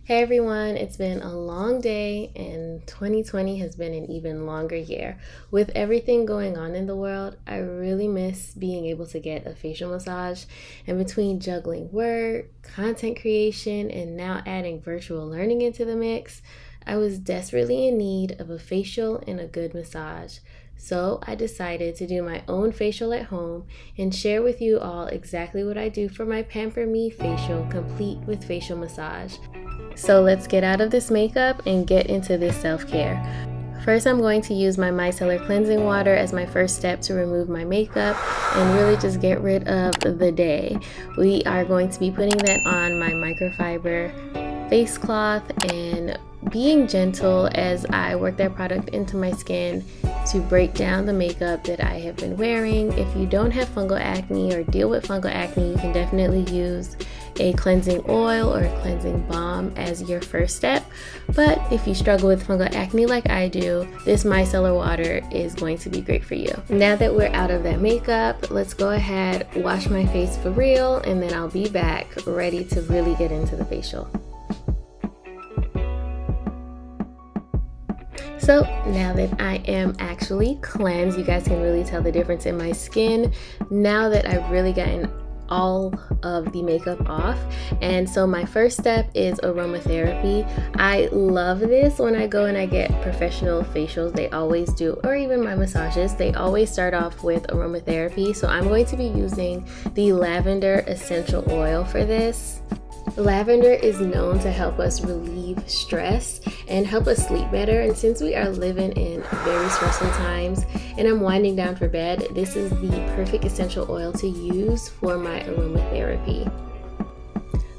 Hey everyone, it's been a long day and 2020 has been an even longer year. With everything going on in the world, I really miss being able to get a facial massage. And between juggling work, content creation, and now adding virtual learning into the mix, I was desperately in need of a facial and a good massage. So I decided to do my own facial at home and share with you all exactly what I do for my Pamper Me facial, complete with facial massage. So let's get out of this makeup and get into this self-care. First, I'm going to use my micellar cleansing water as my first step to remove my makeup and really just get rid of the day. We are going to be putting that on my microfiber face cloth and being gentle as I work that product into my skin to break down the makeup that I have been wearing. If you don't have fungal acne or deal with fungal acne, you can definitely use a cleansing oil or a cleansing balm as your first step. But if you struggle with fungal acne like I do, this micellar water is going to be great for you. Now that we're out of that makeup, let's go ahead, wash my face for real, and then I'll be back ready to really get into the facial. So now that I am actually cleansed, you guys can really tell the difference in my skin now that I've really gotten all of the makeup off. And so my first step is aromatherapy. I love this when I go and I get professional facials. They always do, or even my massages, they always start off with aromatherapy. So I'm going to be using the lavender essential oil for this. Lavender is known to help us relieve stress and help us sleep better. And since we are living in very stressful times and I'm winding down for bed, this is the perfect essential oil to use for my aromatherapy.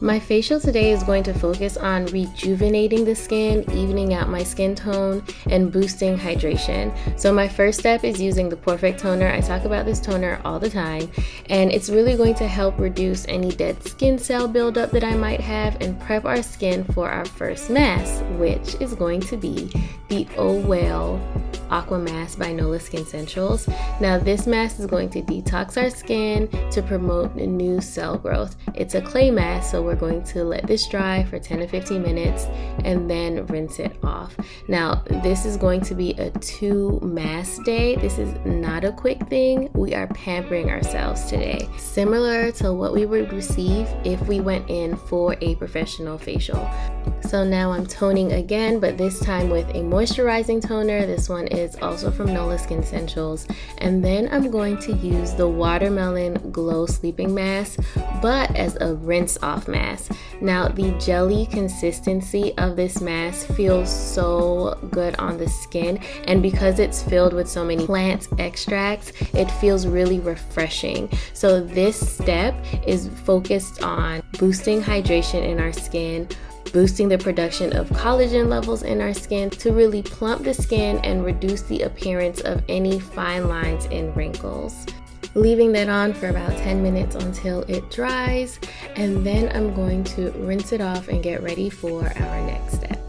My facial today is going to focus on rejuvenating the skin, evening out my skin tone, and boosting hydration. So my first step is using the Perfect Toner. I talk about this toner all the time, and it's really going to help reduce any dead skin cell buildup that I might have and prep our skin for our first mask, which is going to be the Oh Well Aqua Mask by Nola Skin Essentials. Now this mask is going to detox our skin to promote new cell growth. It's a clay mask, so we're going to let this dry for 10 to 15 minutes and then rinse it off. Now this is going to be a 2 mask day. This is not a quick thing. We are pampering ourselves today, similar to what we would receive if we went in for a professional facial. So now I'm toning again, but this time with a moisturizing toner. This one is also from Nola Skin Essentials. And then I'm going to use the Watermelon Glow Sleeping Mask, but as a rinse off mask. Now the jelly consistency of this mask feels so good on the skin, and because it's filled with so many plant extracts, it feels really refreshing. So this step is focused on boosting hydration in our skin, boosting the production of collagen levels in our skin to really plump the skin and reduce the appearance of any fine lines and wrinkles. Leaving that on for about 10 minutes until it dries, and then I'm going to rinse it off and get ready for our next step.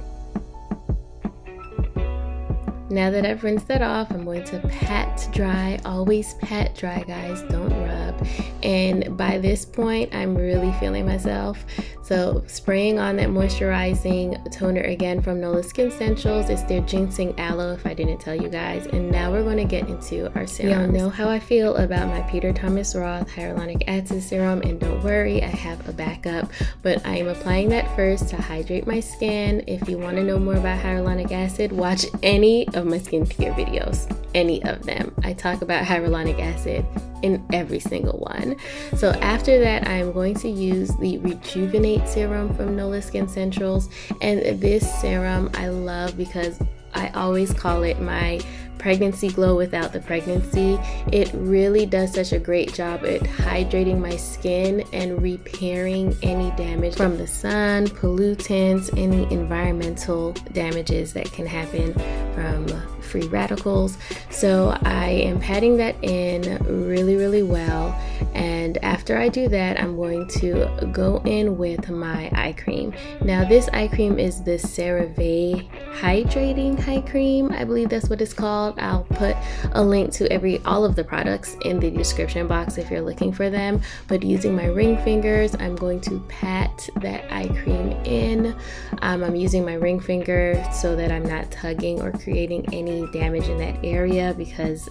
Now that I've rinsed that off, I'm going to pat dry. Always pat dry, guys, don't rub. And by this point, I'm really feeling myself. So spraying on that moisturizing toner again from Nola Skin Essentials. It's their ginseng aloe, if I didn't tell you guys. And now we're going to get into our serums. Y'all know how I feel about my Peter Thomas Roth hyaluronic acid serum, and don't worry, I have a backup. But I am applying that first to hydrate my skin. If you want to know more about hyaluronic acid, watch any of my skincare videos, any of them. I talk about hyaluronic acid in every single one. So after that, I'm going to use the Rejuvenate serum from Nola Skin Essentials. And this serum I love because I always call it my pregnancy glow without the pregnancy. It really does such a great job at hydrating my skin and repairing any damage from the sun, pollutants, any environmental damages that can happen from free radicals. So I am patting that in really well, and after I do that, I'm going to go in with my eye cream. Now this eye cream is the CeraVe Hydrating Eye Cream, I believe that's what it's called. called. I'll put a link to all of the products in the description box if you're looking for them. But using my ring fingers, I'm going to pat that eye cream in. I'm using my ring finger so that I'm not tugging or creating any damage in that area, because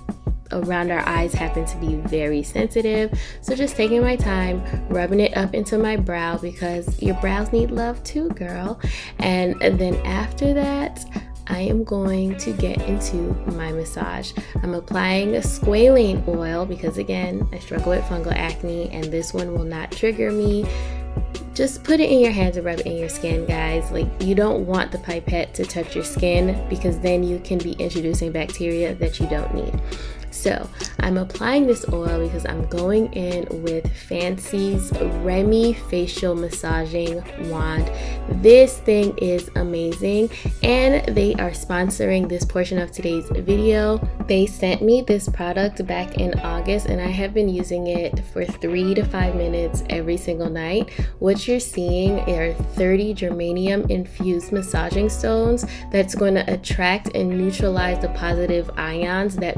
around our eyes happen to be very sensitive. So just taking my time, rubbing it up into my brow, because your brows need love too, girl. And then after that, I am going to get into my massage. I'm applying a squalane oil because, again, I struggle with fungal acne and this one will not trigger me. Just put it in your hands and rub it in your skin, guys. Like, you don't want the pipette to touch your skin, because then you can be introducing bacteria that you don't need. So I'm applying this oil because I'm going in with Fancy's Remi facial massaging wand. This thing is amazing, and they are sponsoring this portion of today's video. They sent me this product back in August, and I have been using it for 3 to 5 minutes every single night. What you're seeing are 30 germanium infused massaging stones that's going to attract and neutralize the positive ions that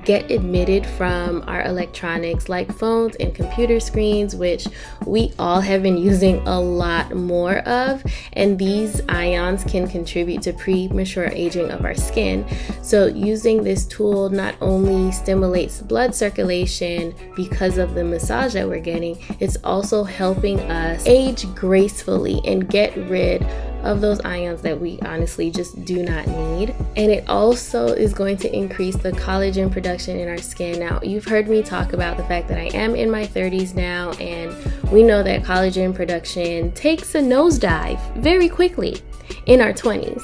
get emitted from our electronics like phones and computer screens, which we all have been using a lot more of, and these ions can contribute to premature aging of our skin. So using this tool not only stimulates blood circulation because of the massage that we're getting, it's also helping us age gracefully and get rid of those ions that we honestly just do not need. And it also is going to increase the collagen production in our skin. Now, you've heard me talk about the fact that I am in my 30s now, and we know that collagen production takes a nosedive very quickly in our 20s.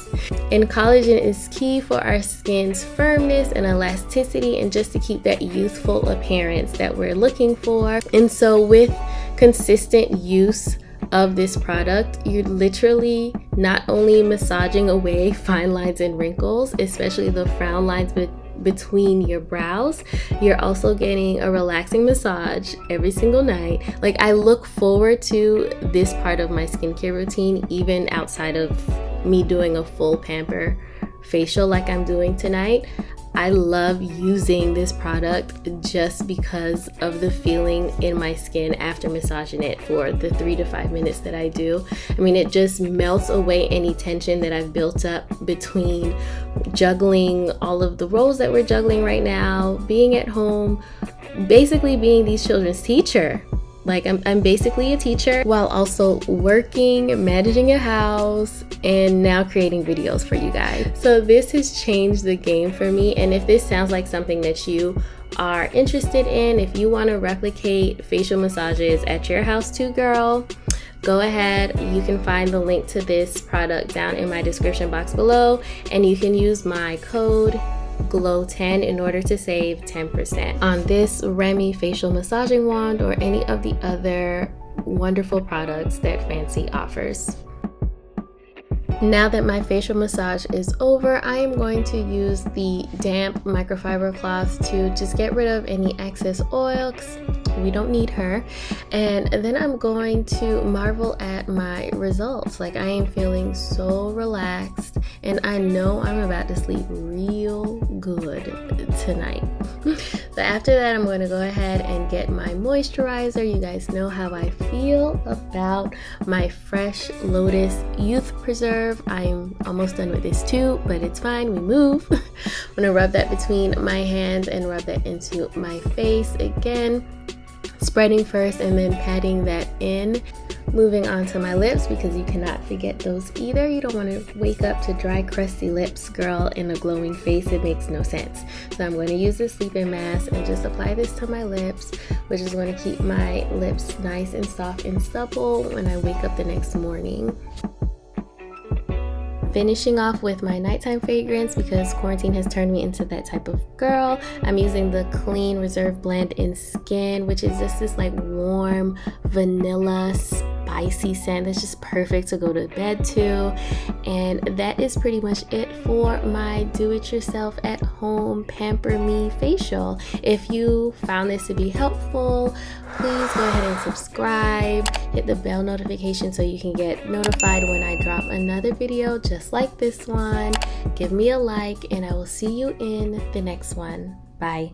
And collagen is key for our skin's firmness and elasticity, and just to keep that youthful appearance that we're looking for. And so with consistent use of this product, you're literally not only massaging away fine lines and wrinkles, especially the frown lines between your brows, you're also getting a relaxing massage every single night. Like, I look forward to this part of my skincare routine even outside of me doing a full pamper facial like I'm doing tonight. I love using this product just because of the feeling in my skin after massaging it for the 3 to 5 minutes that I do. I mean, it just melts away any tension that I've built up between juggling all of the roles that we're juggling right now, being at home, basically being these children's teacher. Like, I'm basically a teacher while also working, managing a house, and now creating videos for you guys. So this has changed the game for me. And if this sounds like something that you are interested in, if you want to replicate facial massages at your house too, girl, go ahead. You can find the link to this product down in my description box below, and you can use my code GLOW10 in order to save 10% on this Remi facial massaging wand or any of the other wonderful products that Fancy offers. Now that my facial massage is over, I am going to use the damp microfiber cloth to just get rid of any excess oil, 'cause we don't need her. And then I'm going to marvel at my results. Like, I am feeling so relaxed, and I know I'm about to sleep real good tonight. So after that, I'm going to go ahead and get my moisturizer. You guys know how I feel about my Fresh Lotus Youth Preserve. I'm almost done with this too, but it's fine, we move. I'm gonna rub that between my hands and rub that into my face again, spreading first and then patting that in. Moving on to my lips, because you cannot forget those either. You don't want to wake up to dry, crusty lips, girl, and a glowing face. It makes no sense. So I'm going to use this sleeping mask and just apply this to my lips, which is going to keep my lips nice and soft and supple when I wake up the next morning. Finishing off with my nighttime fragrance, because quarantine has turned me into that type of girl. I'm using the Clean Reserve Blend in Skin, which is just this like warm vanilla spicy scent that's just perfect to go to bed to. And that is pretty much it for my do-it-yourself at home Pamper Me facial. If you found this to be helpful, please go ahead and subscribe, hit the bell notification so you can get notified when I drop another video just like this one. Give me a like, and I will see you in the next one. Bye.